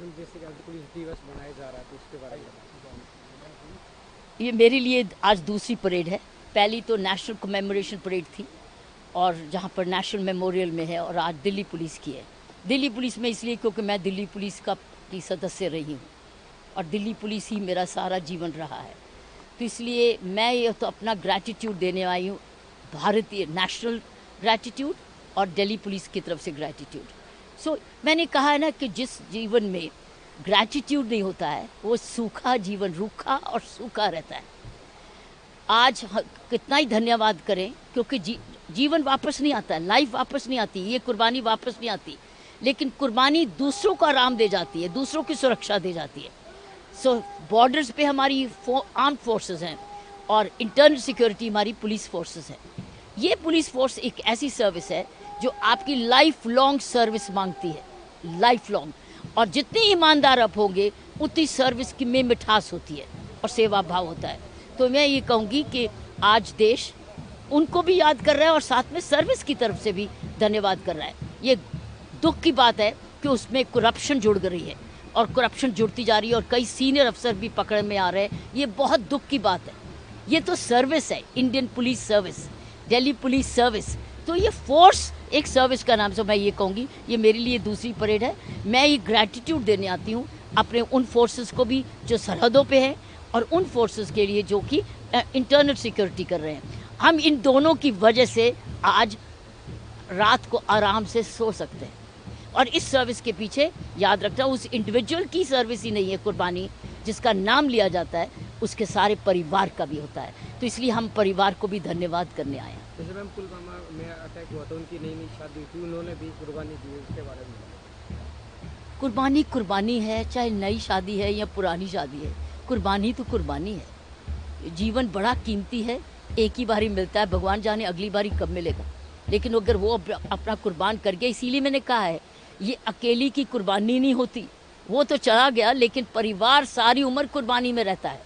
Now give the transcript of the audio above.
जैसे कि आज पुलिस दिवस मनाया जा रहा है तो उसके बारे में ये मेरे लिए आज दूसरी परेड है। पहली तो नेशनल कमेमोरेशन परेड थी और जहाँ पर नेशनल मेमोरियल में है, और आज दिल्ली पुलिस की है। दिल्ली पुलिस में इसलिए क्योंकि मैं दिल्ली पुलिस की सदस्य रही हूँ और दिल्ली पुलिस ही मेरा सारा जीवन रहा है। तो इसलिए मैं ये तो अपना ग्रैटिट्यूड देने आई हूँ, भारतीय नेशनल ग्रैटिट्यूड और दिल्ली पुलिस की तरफ से ग्रैटिट्यूड। सो मैंने कहा है ना कि जिस जीवन में ग्रैटिट्यूड नहीं होता है वो सूखा जीवन, रूखा और सूखा रहता है। आज कितना ही धन्यवाद करें, क्योंकि जीवन वापस नहीं आता है, लाइफ वापस नहीं आती, ये कुर्बानी वापस नहीं आती, लेकिन कुर्बानी दूसरों को आराम दे जाती है, दूसरों की सुरक्षा दे जाती है। सो बॉर्डर्स पे हमारी आर्म्ड फोर्सेस हैं और इंटरनल सिक्योरिटी हमारी पुलिस फोर्सेस हैं। ये पुलिस फोर्स एक ऐसी सर्विस है जो आपकी लाइफ लॉन्ग सर्विस मांगती है, लाइफ लॉन्ग। और जितने ईमानदार आप होंगे उतनी सर्विस की में मिठास होती है और सेवा भाव होता है। तो मैं ये कहूँगी कि आज देश उनको भी याद कर रहा है और साथ में सर्विस की तरफ से भी धन्यवाद कर रहा है। ये दुख की बात है कि उसमें करप्शन जुड़ गई है और करप्शन जुड़ती जा रही है और कई सीनियर अफसर भी पकड़ में आ रहे हैं। ये बहुत दुख की बात है। ये तो सर्विस है, Indian police service, Delhi police service. तो ये फोर्स एक सर्विस का नाम से मैं ये कहूँगी, ये मेरे लिए दूसरी परेड है। मैं ये ग्रैटिट्यूड देने आती हूँ अपने उन फोर्सेस को भी जो सरहदों पे हैं और उन फोर्सेस के लिए जो कि इंटरनल सिक्योरिटी कर रहे हैं। हम इन दोनों की वजह से आज रात को आराम से सो सकते हैं। और इस सर्विस के पीछे याद रखना, उस इंडिविजुअल की सर्विस ही नहीं है कुर्बानी जिसका नाम लिया जाता है, उसके सारे परिवार का भी होता है। तो इसलिए हम परिवार को भी धन्यवाद करने आए हैं। जैसे मैम पुलवामा में अटैक हुआ था, उनकी नई शादी थी, उन्होंने भी कुर्बानी दी, उसके बारे में कुर्बानी कुर्बानी है, चाहे नई शादी है या पुरानी शादी है, कुर्बानी तो कुर्बानी है। जीवन बड़ा कीमती है, एक ही बारी मिलता है, भगवान जाने अगली बारी कब मिलेगा। लेकिन अगर वो अपना कुर्बान कर गया, इसीलिए मैंने कहा है ये अकेली की कुर्बानी नहीं होती, वो तो चला गया, लेकिन परिवार सारी उम्र कुर्बानी में रहता है।